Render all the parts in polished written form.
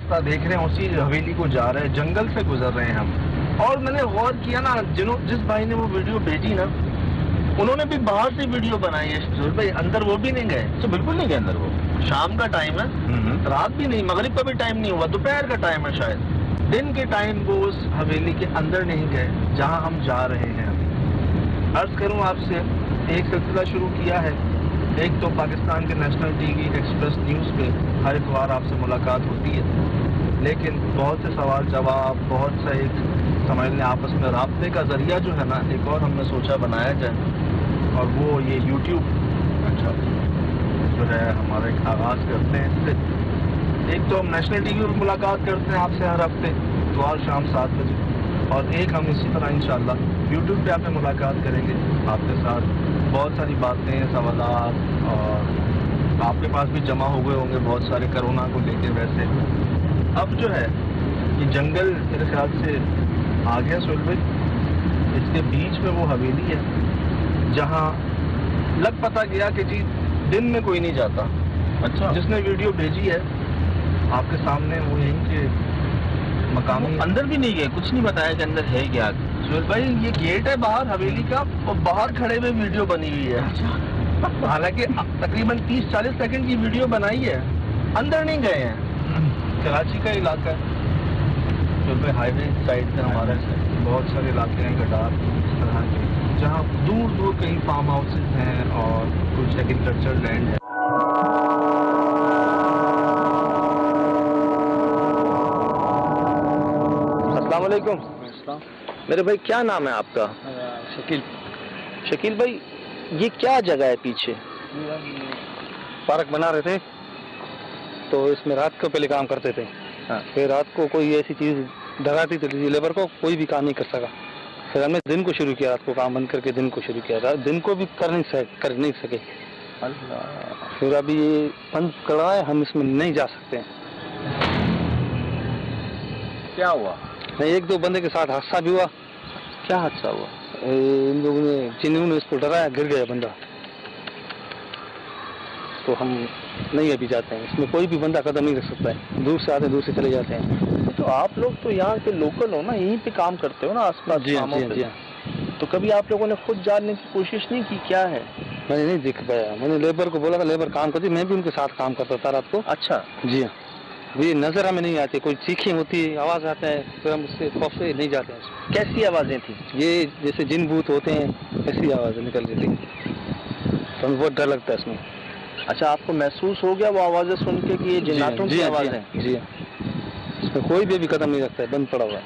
रास्ता देख रहे हैं उसी हवेली को जा रहे हैं, जंगल से गुजर रहे हैं हम। और मैंने गौर किया ना, जिस भाई ने वो वीडियो भेजी ना, उन्होंने भी बाहर से वीडियो बनाई है। सुहेल भाई अंदर वो भी नहीं गए? तो बिल्कुल नहीं गए अंदर। वो शाम का टाइम है, रात भी नहीं, मगरिब का भी टाइम नहीं हुआ, दोपहर का टाइम है शायद। दिन के टाइम वो उस हवेली के अंदर नहीं गए जहां हम जा रहे हैं। अर्ज करूं आपसे, एक सिलसिला शुरू किया है। एक तो पाकिस्तान के नेशनल टीवी एक्सप्रेस न्यूज़ पे हर इतवार आपसे मुलाकात होती है, लेकिन बहुत से सवाल जवाब, बहुत सा एक समझ लें आपस में राब्ते का जरिया जो है ना, एक और हमने सोचा बनाया जाए, और वो ये यूट्यूब अच्छा जो है हमारा एक आगाज़ करते हैं इससे। एक तो हम नेशनल टीवी पर मुलाकात करते हैं आपसे हर हफ्ते इतवार शाम 7 बजे, और एक हम इसी तरह इंशाल्लाह यूट्यूब पे आपसे मुलाकात करेंगे आपके साथ। बहुत सारी बातें, सवालात, और आपके पास भी जमा हो गए होंगे बहुत सारे कोरोना को लेके। वैसे अब जो है ये जंगल मेरे ख्याल से आ गया सुहेल भाई, इसके बीच में वो हवेली है जहाँ लग पता गया कि जी दिन में कोई नहीं जाता। अच्छा, जिसने वीडियो भेजी है आपके सामने वो यहीं के मकामी, अंदर भी नहीं गए, कुछ नहीं बताया कि अंदर है क्या। सुहेल भाई ये गेट है बाहर हवेली का, और बाहर खड़े हुए वीडियो बनी हुई है। हालांकि तकरीबन 30-40 सेकंड की वीडियो बनाई है, अंदर नहीं गए हैं। कराची का इलाका है, सुहेल भाई हाईवे साइड पे हमारे बहुत सारे इलाके हैं गडार इस तरह के, जहाँ दूर दूर कहीं फार्म हाउसेज हैं और कुछ एग्रीकल्चर लैंड है। अस्सलाम वालेकुम। मेरे भाई क्या नाम है आपका? शकील। शकील भाई ये क्या जगह है पीछे? पार्क बना रहे थे तो इसमें रात को पहले काम करते थे। हाँ। फिर रात को कोई ऐसी चीज डराती थी लेबर को, कोई भी काम नहीं कर सका। फिर हमने दिन को शुरू किया, रात को काम बंद करके दिन को शुरू किया था। दिन को भी कर नहीं सके। अल्लाह। फिर अभी ये बंद करा है, हम इसमें नहीं जा सकते हैं। क्या हुआ? नहीं, एक दो बंदे के साथ हादसा भी हुआ। क्या हादसा हुआ? इन लोगों ने जिन्होंने इसको डराया, गिर गया बंदा। तो हम नहीं अभी जाते हैं, इसमें कोई भी बंदा कदम नहीं रख सकता है। दूर से आते हैं, दूर से चले जाते हैं। तो आप लोग तो यहाँ के लोकल हो ना, यहीं पे काम करते हो ना आसपास? जी हाँ। तो कभी आप लोगों ने खुद जानने की कोशिश नहीं की क्या है? मैंने नहीं देख पाया। मैंने लेबर को बोला था, लेबर काम करती, मैं भी उनके साथ काम करता था रात को। अच्छा। जी हाँ। ये नजर हमें नहीं आती, कोई चीखें होती है, आवाज आता है, फिर हम उससे खौफ से नहीं जाते हैं। कैसी आवाजें थी? ये जैसे जिन भूत होते हैं ऐसी आवाजें निकल रही थी, तो हमें बहुत डर लगता है इसमें। अच्छा, आपको महसूस हो गया वो आवाजें सुन के कि ये जिन्नातों की आवाजें? जी हाँ। इसमें कोई भी अभी कदम नहीं रखता है, बंद पड़ा हुआ है।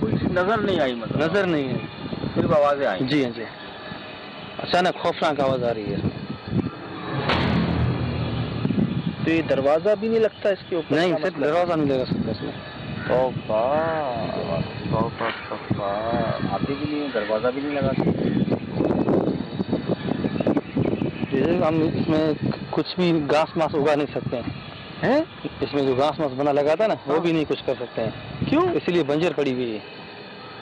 कोई नजर नहीं आई? मतलब नजर नहीं है, सिर्फ आवाजें आई? जी हाँ जी। अचानक खौफनाक आवाज आ रही है इसमें। तो ये दरवाजा भी नहीं लगता इसके ऊपर? नहीं, सिर्फ दरवाजा नहीं लगा सकता इसमें। तौबा आते भी नहीं, दरवाजा भी नहीं लगा सकते। हम इसमें कुछ भी घास मास उगा नहीं सकते हैं। इसमें जो घास मास बना लगा था ना, वो भी नहीं कुछ कर सकते हैं। क्यों? इसलिए बंजर पड़ी हुई है।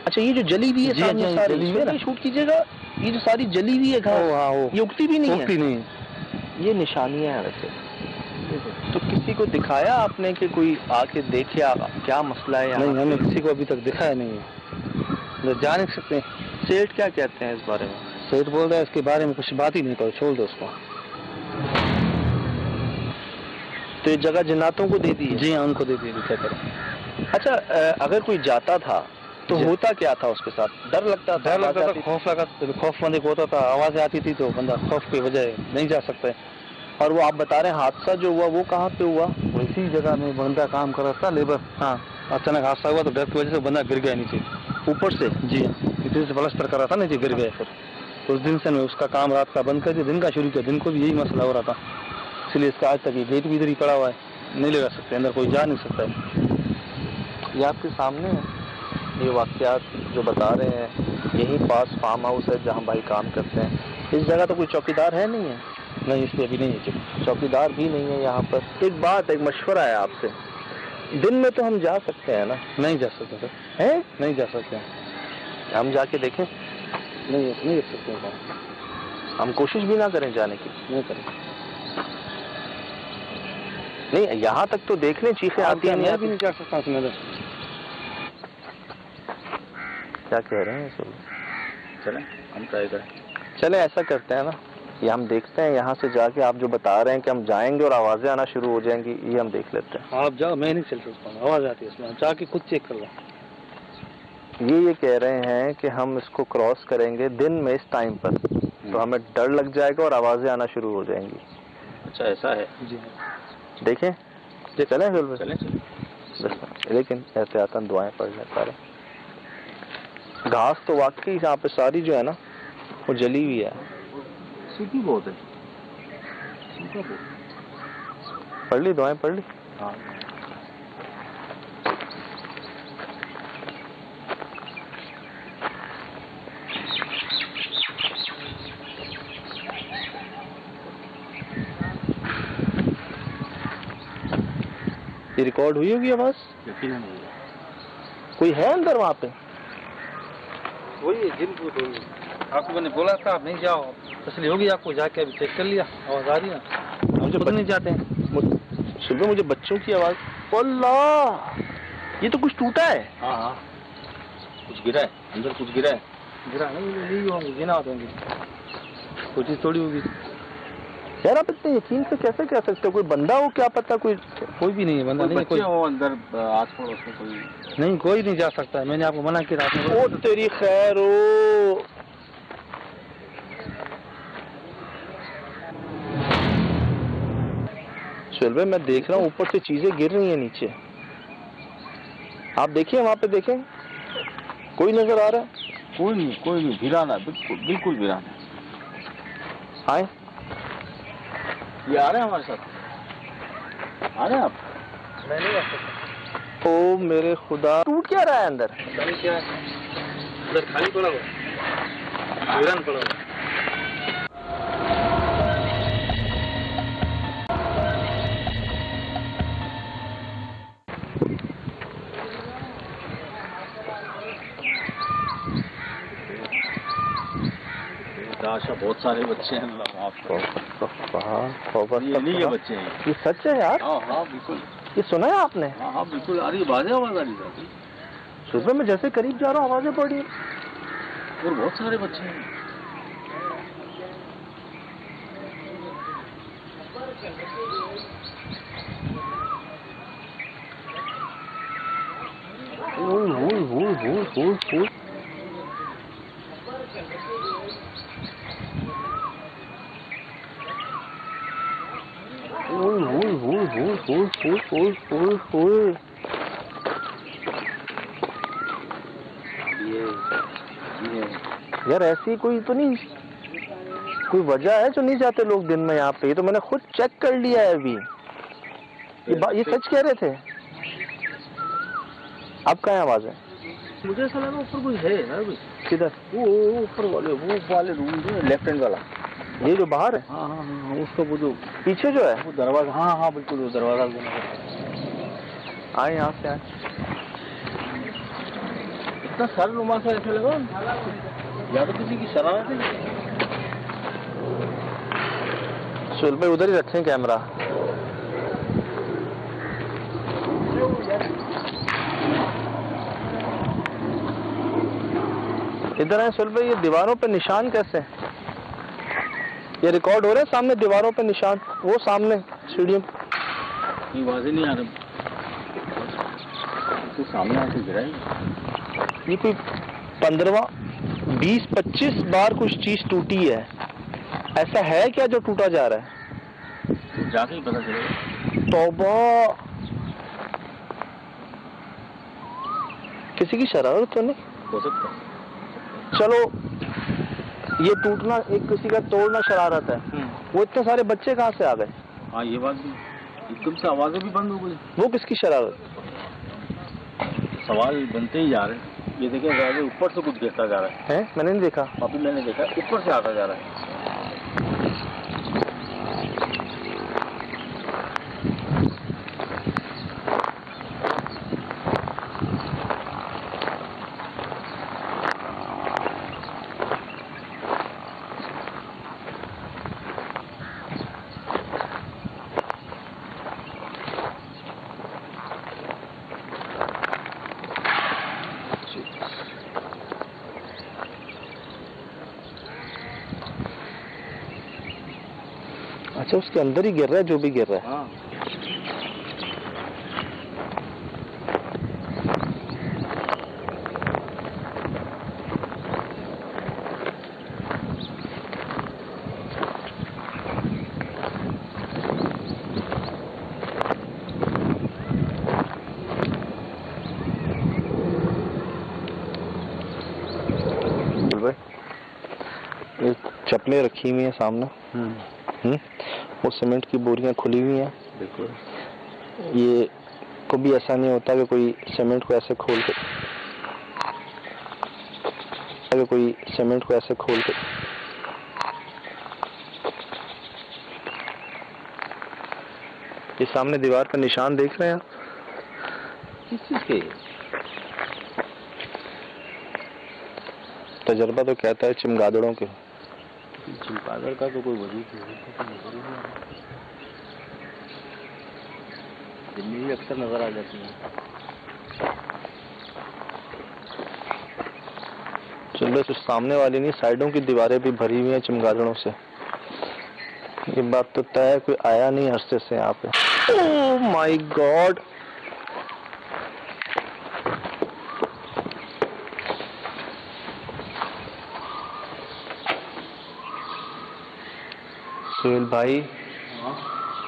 अच्छा, ये जो जली हुई है सामने सारी, जली हुई है ना, शूट कीजिएगा, ये जो सारी जली हुई है घास, ये उगती भी नहीं है? उगती नहीं, ये निशानियां हैं वैसे। तो किसी को दिखाया आपने कि कोई आके देखे क्या मसला है? नहीं, हमने किसी को अभी तक दिखाया नहीं है, जा नहीं सकते। सेठ क्या कहते हैं इस बारे में? सेठ बोल रहा है इसके बारे में कुछ बात ही नहीं करो, छोड़ दो उसको। तो ये जगह जिन्नातों को दे दी है? जी हाँ, उनको दे दी, क्या करें। अच्छा, अगर कोई जाता था तो होता क्या था उसके साथ? डर लगता था? खौफ लगा, खौफ बंदे को होता था, आवाजें आती थी तो बंदा खौफ की वजह नहीं जा सकता। और वो आप बता रहे हैं हादसा जो हुआ वो कहाँ पे हुआ? इसी जगह में बंदा काम कर रहा था, लेबर। हाँ। अचानक हादसा हुआ तो डर की वजह से बंदा गिर गया नीचे ऊपर से? जी हाँ, नीचे से प्लास्टर कर रहा था, नीचे गिर गया। फिर उस दिन से मैं उसका काम रात का बंद करके दिन का शुरू किया। दिन को भी यही मसला हो रहा था, इसलिए इसका आज तक ये गेट भी इधर ही पड़ा हुआ है, नहीं लगा सकते, अंदर कोई जा नहीं सकता है। ये आपके सामने है, ये वाकयात जो बता रहे हैं। यहीं पास फार्म हाउस है जहाँ भाई काम करते हैं। इस जगह तो कोई चौकीदार है नहीं है? नहीं, इसलिए अभी नहीं है, चौकीदार भी नहीं है यहाँ पर। एक बात, एक मशवरा है आपसे, दिन में तो हम जा सकते हैं ना? नहीं जा सकते सर। हैं? नहीं जा सकते हैं। हम जाके देखें? नहीं जा सकते हैं। हम कोशिश भी ना करें जाने की? नहीं करें। नहीं, यहाँ तक तो देखने चीखें आती हैं, मैं भी नहीं कर सकता उसमें। क्या कह रहे हैं सुन? चले हम ट्राई करें। चले ऐसा करते हैं ना, ये हम देखते हैं यहाँ से जाके, आप जो बता रहे हैं कि हम जाएंगे और आवाजें आना शुरू हो जाएंगी, ये हम देख लेते हैं। आप जाओ, मैं नहीं चल सकता हूँ, आवाज आती है इसमें, जाके खुद चेक कर लो। ये कह रहे हैं कि हम इसको क्रॉस करेंगे दिन में इस टाइम पर, तो हमें डर लग जाएगा और आवाजें आना शुरू हो जाएंगी। अच्छा ऐसा है जी देखें, चलें फिर चले चले। लेकिन एहतियातन दुआएं पढ़ लें सारे। घास तो वाकई यहाँ पे सारी जो है ना वो जली हुई है, सूखी बहुत है, सूखा बहुत। पढ़ ली दुआएं, पढ़ ली। हाँ ये रिकॉर्ड हुई होगी आवाज? यकीनन कोई है अंदर वहाँ पे? वही जिनको आपको मैंने बोला था आप नहीं जाओ, तसली होगी आपको, जाके अभी चेक कर लिया, आवाज आ रही है। मुझे खुद नहीं जाते हैं। सुबह मुझे बच्चों की आवाज। अल्लाह, ये तो कुछ टूटा है। हाँ हाँ कुछ गिरा है अंदर, कुछ गिरा है। गिरा नहीं होंगे, गिना होंगे, कोई चीज थोड़ी होगी। यार आप इतने यकीन से कैसे कह सकते हो? कोई बंदा हो, क्या पता, कोई भी नहीं है, बंदा नहीं है कोई। हो अंदर आस पड़ोस में कोई नहीं, कोई नहीं जा सकता है, मैंने आपको मना किया। ओ तेरी खैर हो। चल भाई, मैं देख रहा हूँ ऊपर से चीजें गिर रही हैं नीचे। आप देखिए वहां पे, देखें कोई नजर आ रहा है? कोई नहीं वीराना, बिल्कुल वीराना। आए, ये आ रहे हैं हमारे साथ, आ रहे हैं आप? मैं नहीं जा सकता। ओ मेरे खुदा, टूट क्या रहा है अंदर? क्या है अंदर? खाली पड़ा हुआ, वीरान पड़ा हुआ। आशा बहुत सारे बच्चे हैं आपको। ये नहीं के बच्चे हैं ये सच है यार? हाँ हाँ बिल्कुल। ये सुना है आपने? हाँ हाँ बिल्कुल आ रही है, आवाज आ रही है। सुबह में जैसे करीब जा रहा हूँ आवाजें पड़ रही हैं। और बहुत सारे बच्चे हैं। यार ऐसी कोई तो नहीं, कोई वजह है जो नहीं जाते लोग दिन में यहाँ पे? ये तो मैंने खुद चेक कर लिया है अभी। ये सच कह रहे थे? अब कहाँ आवाज है? मुझे ऐसा लगा ऊपर कोई है ना। किधर? वो ऊपर वाले, वो वाले रूम जो लेफ्ट हैंड वाला, ये जो बाहर है? हाँ हाँ हाँ, उसका वो जो पीछे जो है वो दरवाजा। हाँ हाँ बिल्कुल, वो दरवाजा। आए, यहाँ से आए। इतना सर नुमा सा ऐसा लगा, या तो किसी की शरारत है। सुल भाई उधर ही रखें कैमरा। इधर है सुल भाई, ये दीवारों पे निशान कैसे हैं? ये रिकॉर्ड हो रहे हैं सामने दीवारों पे निशान, वो सामने सीढ़ियों नहीं आवाज नहीं आ रही, तो सामने आके गिरा है। ये कोई 15, 20, 25 बार कुछ चीज टूटी है। ऐसा है क्या जो टूटा जा रहा है? तो जाके ही पता चलेगा। तौबा, किसी की शरारत तो नहीं? हो सकता है। चलो ये टूटना एक किसी का तोड़ना शरारत है, वो इतने सारे बच्चे कहाँ से आ गए? हाँ ये बात भी, एकदम से आवाजें भी बंद हो गई। वो किसकी शरारत? सवाल बनते ही जा रहे हैं। ये देखिए ऊपर से कुछ गिरता जा रहा है। मैंने नहीं देखा। अभी मैंने देखा ऊपर से आता जा रहा है। अच्छा, उसके अंदर ही गिर रहा है जो भी गिर रहा है। हाँ। ये चप्पलें रखी हुई हैं सामने। वो सीमेंट की बोरियां खुली हुई हैं। बिल्कुल। ये कभी ऐसा नहीं होता कि कोई सीमेंट को ऐसे खोल के ये सामने दीवार पर निशान देख रहे हैं आप? किस चीज के? तजर्बा तो कहता है चमगादड़ों के। चमगादड़ का तो कोई वजूद नहीं, दिन में भी अक्सर नजर आ जाती है। चल बस सामने वाली नहीं, साइडों की दीवारें भी भरी हुई हैं चमगादड़ों से। ये बात तो तय है कोई आया नहीं अरसे से यहाँ पे। ओह माय गॉड, सुहेल भाई,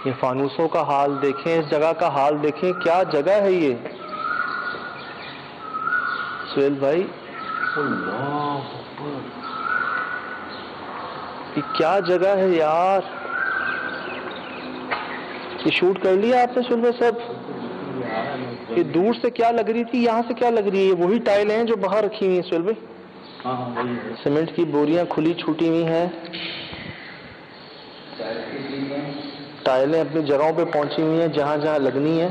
ये फानूसों का हाल देखें, इस जगह का हाल देखें, क्या जगह है ये सुहेल भाई। ये क्या जगह है यार। ये शूट कर लिया आपने सुहेल भाई साहब? ये दूर से क्या लग रही थी, यहाँ से क्या लग रही है? वही टाइलें हैं जो बाहर रखी हुई हैं सुहेल भाई। हाँ, सीमेंट की बोरियां खुली छूटी हुई हैं, टाइलें अपनी जगहों पे पहुंची हुई हैं जहां जहां लगनी है।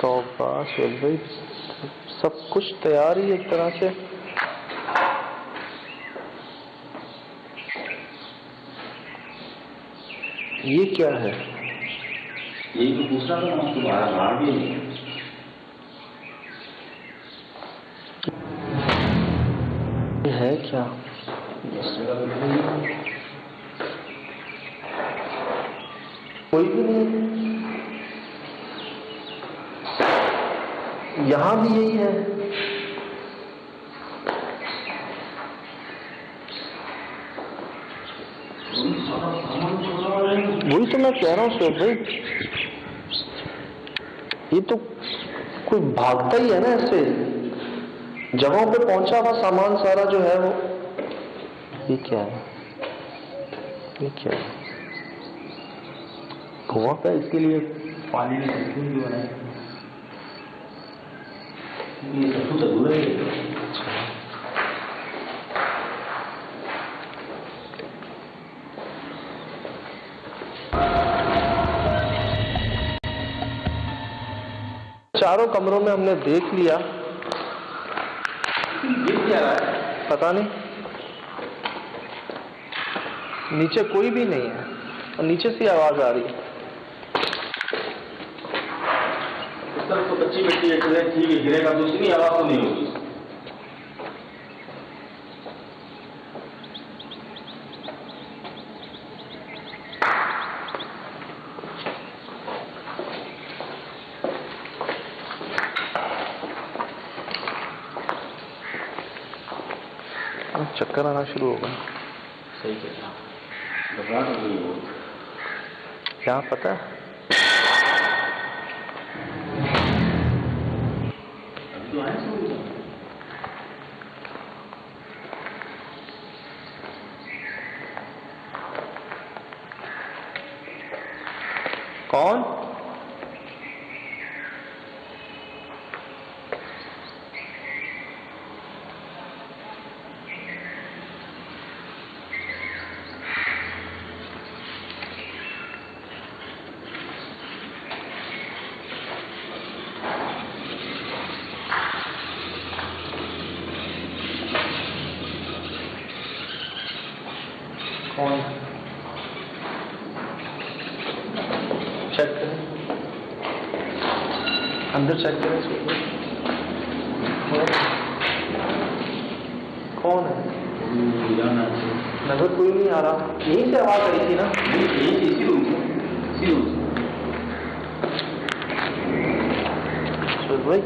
तो बस भाई सब कुछ तैयार ही एक तरह से। ये क्या है? यही तो पूछा था मैं, तुम्हारा बाहर भी नहीं। ये है क्या? कोई भी नहीं, यहाँ भी यही है। वही तो मैं कह रहा हूँ सर भाई, ये तो कोई भागता ही है ना ऐसे। जगहों पे पहुंचा हुआ सामान सारा जो है वो। ये क्या है? ये क्या है? कुआं है इसके लिए पानी में भी बनाए, ये सब तो अधूरा है। चारों कमरों में हमने देख लिया। ये क्या है पता नहीं, नीचे कोई भी नहीं है और नीचे से आवाज आ रही है। इस तरफ तो कच्ची मिट्टी है, ठीक है, गिरेगा तो उसकी आवाज तो नहीं होगी। चक्कर आना शुरू हो गया। सही कहना, घबराहट हो गई। क्या पता है? कौन? कौन? चेक करें, अंदर चेक करें। कौन है? नजर कोई नहीं आ रहा। यहीं से आवाज आई थी ना? इसी रूम से। भाई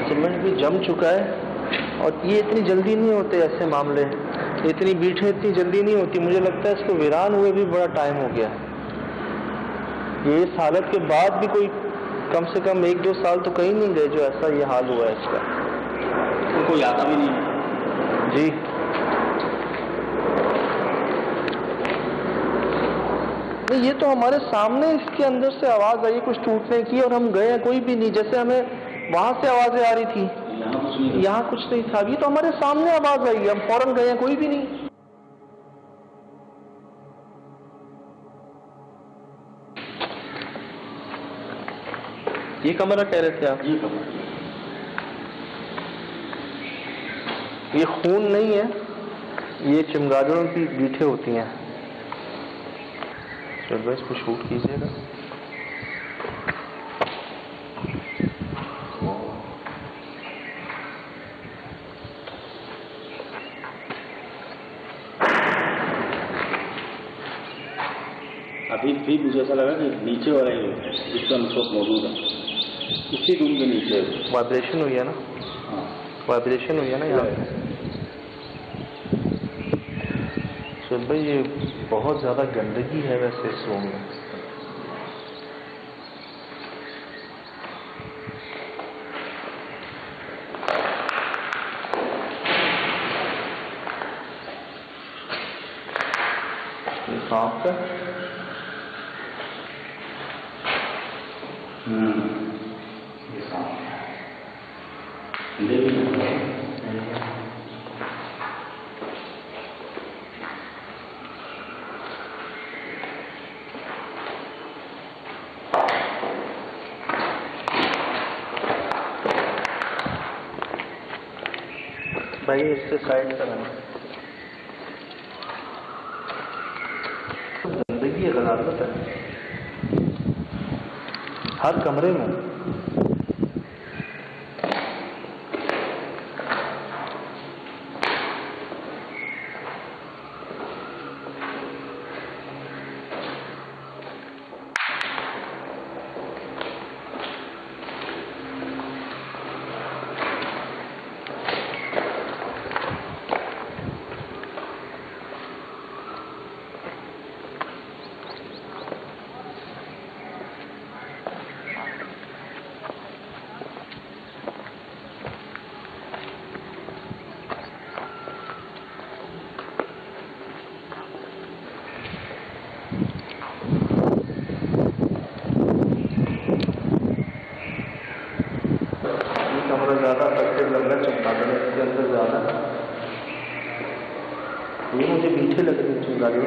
सीमेंट भी जम चुका है और ये इतनी जल्दी नहीं होते ऐसे मामले, इतनी बीटें इतनी जल्दी नहीं होती। मुझे लगता है इसको वीरान हुए भी बड़ा टाइम हो गया। ये इस हालत के बाद भी कोई कम से कम 1-2 साल तो कहीं नहीं गए जो ऐसा ये हाल हुआ है इसका। तो कोई आता भी नहीं जी। नहीं, ये तो हमारे सामने इसके अंदर से आवाज आई कुछ टूटने की और हम गए, कोई भी नहीं। जैसे हमें वहां से आवाजें आ रही थी, यहाँ कुछ नहीं था। ये तो हमारे सामने आवाज आई, हम फौरन गए, कोई भी नहीं। ये कमरा कह रहे थे आप? ये खून नहीं है, ये चमगादड़ों की बीठे होती हैं। चलो इसको शूट कीजिएगा। अभी भी मुझे ऐसा लगा कि नीचे वाला ही जिसका अनुष्ठान मौजूद है इसी रूम के नीचे वाइब्रेशन हुई है ना? हाँ वाइब्रेशन हुई है ना यहाँ पे। चल भाई ये बहुत ज़्यादा गंदगी है वैसे इस रूम में। ये सांप है। ये सांप भाई इससे साइड कराना। गंदगी है, गलाजत है हर कमरे में। ज़्यादा अफेक्टेड लग रहा है, चमगादड़ इसके अंदर ज़्यादा। ये मुझे पीछे लग रही है चमगादड़।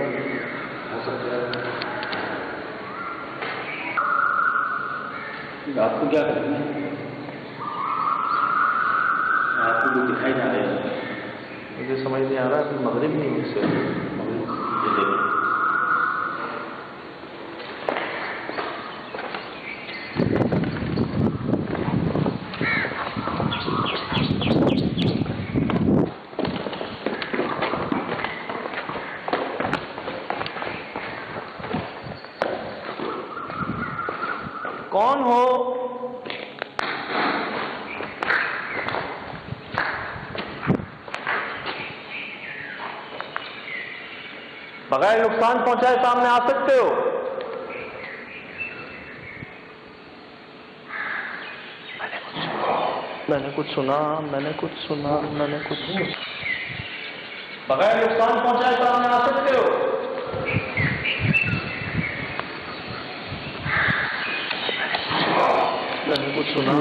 आपको क्या करना है? आपको कुछ दिखाई जा रहा है? मुझे समझ नहीं आ रहा, अभी मगरिब नहीं है से। कौन हो? बगैर नुकसान पहुंचाए सामने आ सकते हो? मैंने कुछ सुना। बगैर नुकसान पहुंचाए सामने आ सकते हो? मैंने कुछ सुना।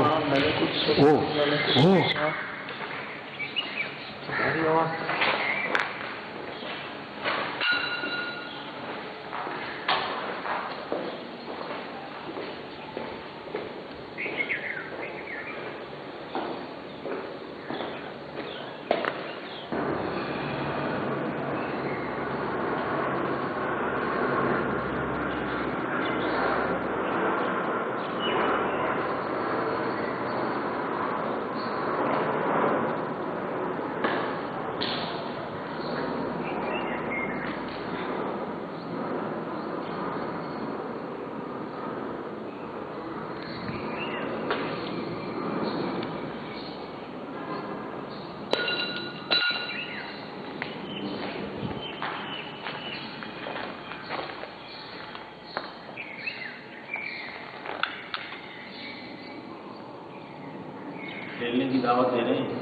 दावत दे रहे हैं।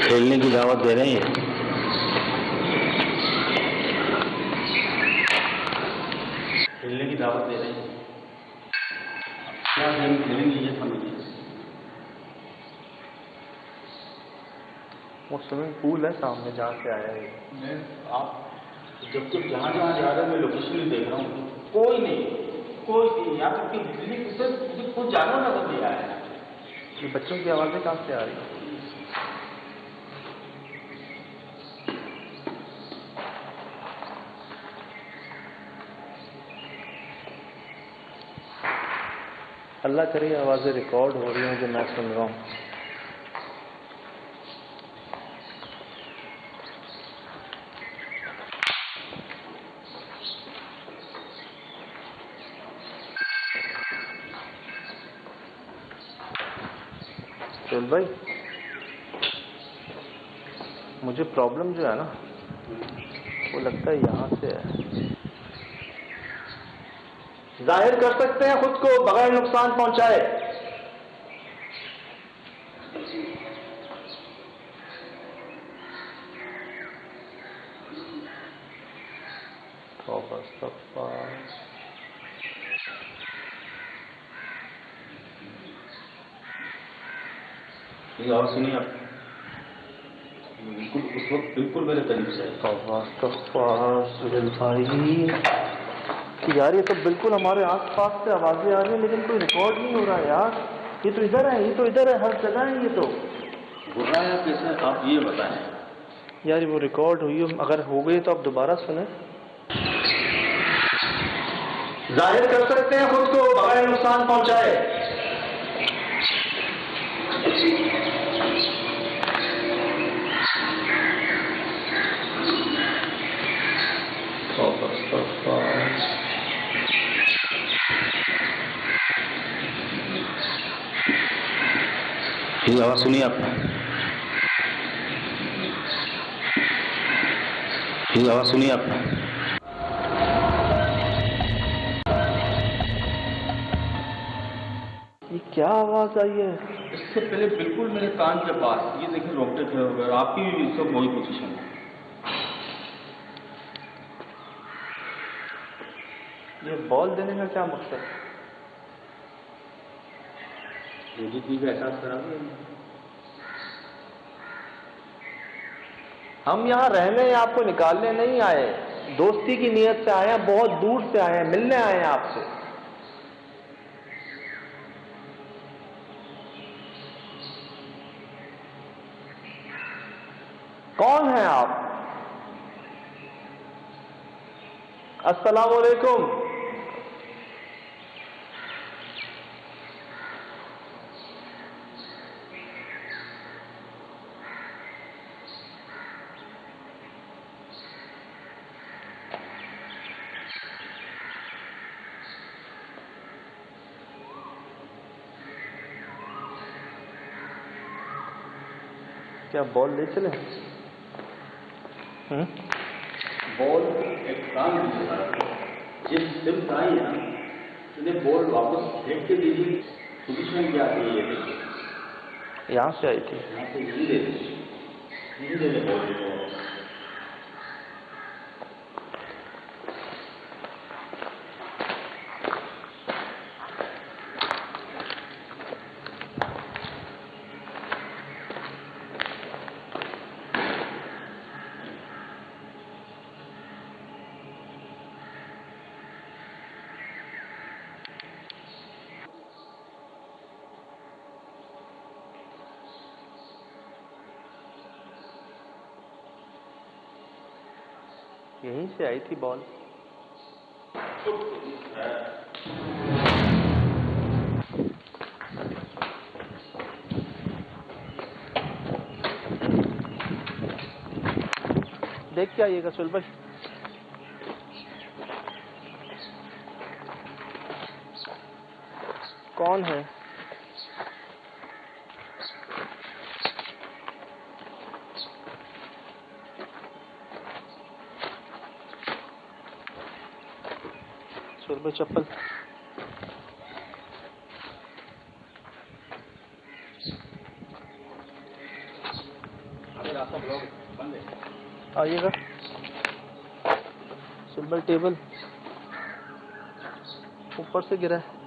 खेलने की दावत दे रहे हैं। खेलने की दावत दे रहे हैं। क्या गेम खेलेंगे ये समझिए। वो स्विमिंग पूल है सामने जहाँ से आया है। मैं आप जब जब जहाँ जहाँ जा रहे हैं मैं लोकेशन ही देख रहा हूँ, कोई नहीं, यहाँ तक कि बिजली से कुछ जानवर नजर नहीं आया। ये बच्चों की आवाज़ें कहाँ से आ रही है? अल्लाह करे आवाज़ें रिकॉर्ड हो रही हैं जो मैं सुन रहा हूँ। चल भाई, मुझे प्रॉब्लम जो है ना वो लगता है यहाँ से है। जाहिर कर सकते हैं खुद को बगैर नुकसान पहुंचाए। ये आवाज़ सुनिए आप, बिल्कुल उस वक्त बिल्कुल मेरे करीब से भाई यार, ये तो बिल्कुल हमारे आसपास से आवाजें आ रही हैं लेकिन कोई रिकॉर्ड नहीं हो रहा है यार। ये तो इधर है, ये तो इधर है, हर जगह है। ये तो हो रहा है कैसे, आप ये बताएं यार। वो रिकॉर्ड हुई, अगर हो गई तो आप दोबारा सुने। जाहिर कर सकते हैं खुद को बगैर नुकसान पहुंचाए। ये आवाज़ सुनिए आप, ये आवाज़ सुनिए आप। ये क्या आवाज आई है? इससे पहले बिल्कुल मेरे कान के पास, ये देखिए रोंगटे खड़े हो गए। आपकी भी इस वक्त वही पोजीशन है। ये बॉल देने का क्या मकसद है? बेइज्जती का एहसास कराओगे? हम यहाँ रहने या आपको निकालने नहीं आए, दोस्ती की नीयत से आए हैं, बहुत दूर से आए हैं, मिलने आए हैं आपसे। कौन हैं आप? अस्सलाम वालेकुम। क्या बॉल ले चले? बॉल एक काम जिस सिम आई है ना, उन्हें बॉल वापस फेंक के दीजिए। पोजीशन क्या आती है? ये देखिए, यहाँ से आई थी। यहाँ से यही दे दीजिए, यही दे दे बॉल को। यहीं से आई थी बॉल। देख के आइएगा सुल भाई। कौन है? सुल भाई चप्पल। आइएगा। सुल टेबल ऊपर से गिरा है।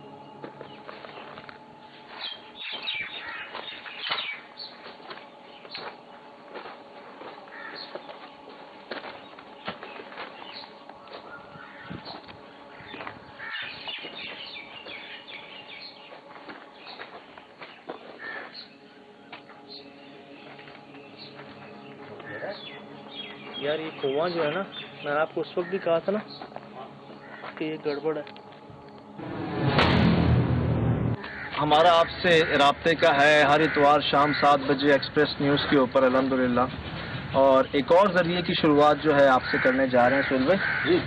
यार ये कुआं जो है ना, मैंने आपको उस वक्त भी कहा था ना कि ये गड़बड़ है। हमारा आपसे राब्ते का है हर इतवार शाम 7 बजे एक्सप्रेस न्यूज़ के ऊपर अल्हम्दुलिल्लाह। और एक और ज़रिए की शुरुआत जो है आपसे करने जा रहे हैं सुहेल भाई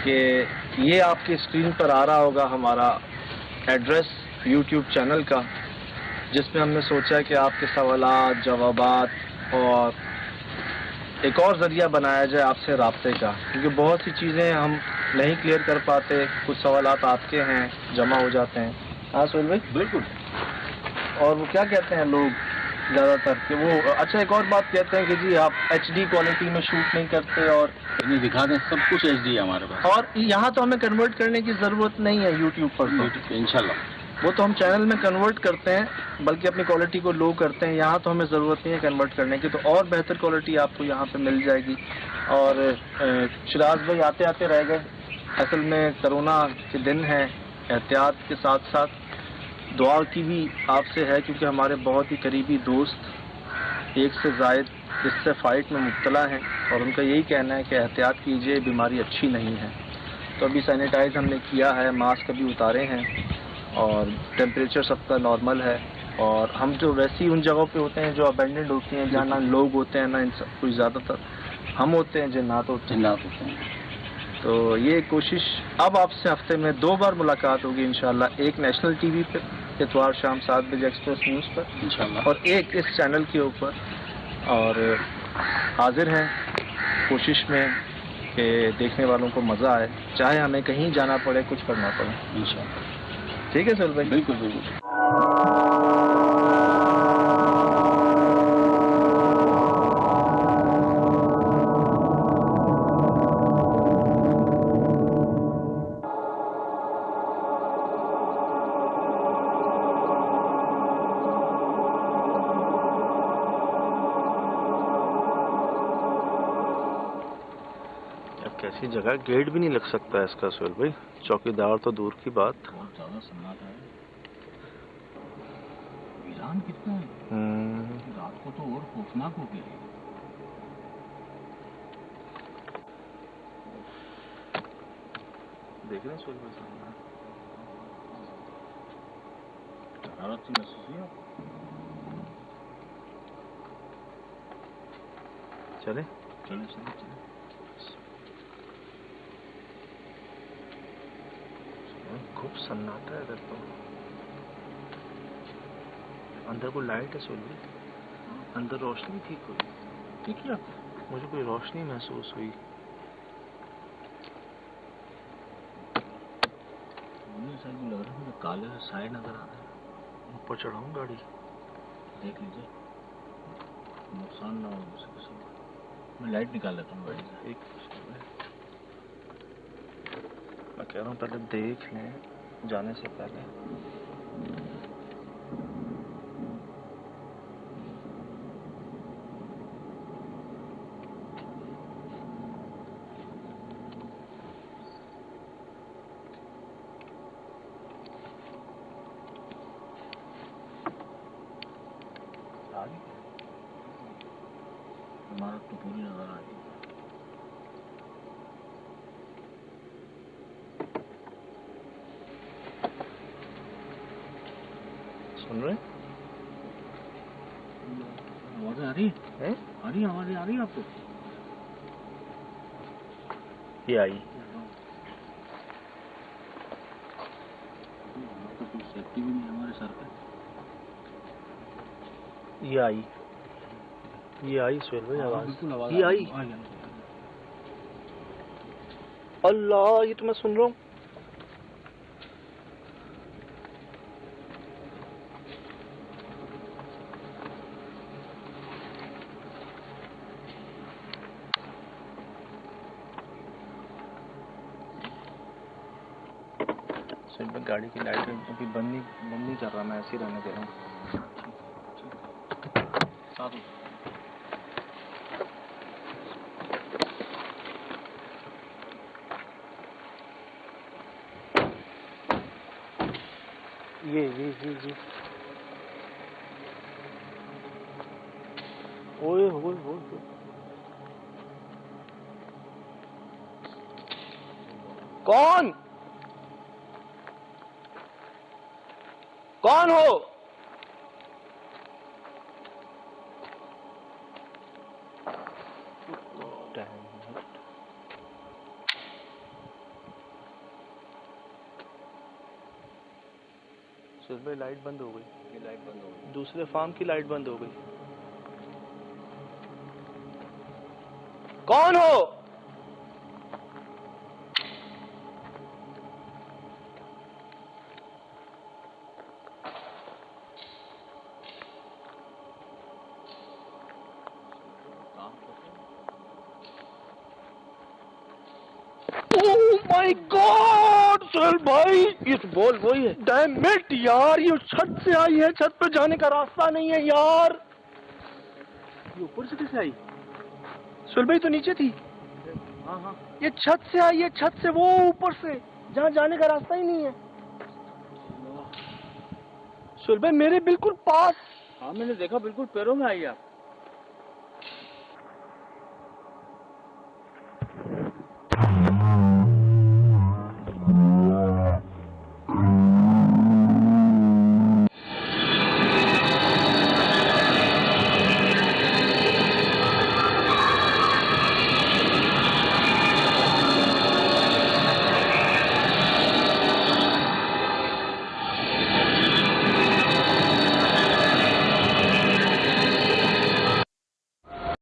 कि ये आपकी स्क्रीन पर आ रहा होगा हमारा एड्रेस यूट्यूब चैनल का, जिसमें हमने सोचा कि आपके सवालात जवाबात और एक और ज़रिया बनाया जाए आपसे राब्ते का, क्योंकि बहुत सी चीज़ें हम नहीं क्लियर कर पाते, कुछ सवालात आपके हैं जमा हो जाते हैं। हाँ सुहेल भाई बिल्कुल। और वो क्या कहते हैं लोग ज़्यादातर कि वो अच्छा एक और बात कहते हैं कि जी आप HD क्वालिटी में शूट नहीं करते और नहीं दिखा दें, सब कुछ HD है हमारे पास। और यहाँ तो हमें कन्वर्ट करने की ज़रूरत नहीं है यूट्यूब पर, तो इंशाल्लाह वो तो हम चैनल में कन्वर्ट करते हैं, बल्कि अपनी क्वालिटी को लो करते हैं। यहाँ तो हमें ज़रूरत नहीं है कन्वर्ट करने की, तो और बेहतर क्वालिटी आपको यहाँ पे मिल जाएगी। और शिराज भाई आते आते रह गए। असल में कोरोना के दिन हैं, एहतियात के साथ साथ दुआ की भी आपसे है, क्योंकि हमारे बहुत ही करीबी दोस्त एक से ज़ायद इससे फ़ाइट में मुब्तला हैं और उनका यही कहना है कि एहतियात कीजिए, बीमारी अच्छी नहीं है। तो अभी सैनिटाइज़ हमने किया है, मास्क अभी उतारे हैं और टेम्परेचर सबका नॉर्मल है। और हम जो वैसी उन जगहों पे होते हैं जो अबेंडेंड होती हैं, जहाँ ना लोग होते हैं ना कोई ज़्यादातर हम होते हैं जिन्नात होते हैं। तो ये कोशिश अब आपसे हफ्ते में 2 बार मुलाकात होगी इंशाल्लाह, एक नेशनल टीवी पे इतवार शाम 7 बजे एक्सप्रेस न्यूज़ पर इंशाल्लाह, और एक इस चैनल के ऊपर। और हाजिर हैं कोशिश में कि देखने वालों को मज़ा आए, चाहे हमें कहीं जाना पड़े, कुछ करना पड़े इंशाल्लाह। ठीक है सुहेल भाई? बिल्कुल बिल्कुल। कैसी जगह, गेट भी नहीं लग सकता है इसका सुहेल भाई, चौकीदार तो दूर की बात। बहुत ज़्यादा सन्नाटा है, वीरान कितना है। रात को तो और खौफनाक हो गया। देख रहे हैं सुहेल भाई सामने हरारत सी महसूस हुई आपको? चले चले चले चले। खूब सन्नाटा है इधर तो। अंदर कोई लाइट है सुहेल भाई? अंदर रोशनी थी कोई? ठीक है, मुझे कोई रोशनी महसूस हुई। मुझे लग रहा है मुझे काले से साए नजर आ रहे हैं। ऊपर चढ़ाऊँ गाड़ी? देख लीजिए, नुकसान ना हो मुझसे किसी को। मैं लाइट निकाल लेता हूँ गाड़ी से। एक मैं कह रहा हूँ पहले देख लें जाने से पहले। इमारत तो पूरी नजर आ रही है। सुन रहे आवाज़ें आ रही हैं? आ रही आवाज़ें आ रही है आपको? ये आई। तो कोई सेफ्टी भी नहीं हमारे सर पे। ये आई सुहेल भाई आवाज। बिल्कुल आवाज़ ये आई। अल्लाह, ये तो मैं सुन रहा हूँ। सुहेल भाई गाड़ी की लाइट अभी बंद नहीं कर रहा, मैं ऐसे ही रहने दे रहा हूँ। साथ ये ओए होए होए। कौन हो? सुहेल भाई लाइट बंद हो गई। ये लाइट बंद हो गई। दूसरे फार्म की लाइट बंद हो गई। कौन हो? माय गॉड सुहेल भाई, ये तो बॉल वही है। डैम इट यार, ये छत से आई है, छत पे जाने का रास्ता नहीं है यार। ये ऊपर से कैसे आई? सुहेल भाई तो नीचे थी। हाँ ये छत से आई है, छत से, वो ऊपर से, जहाँ जाने का रास्ता ही नहीं है। सुहेल भाई मेरे बिल्कुल पास। हाँ मैंने देखा, बिल्कुल पैरों में आई आप।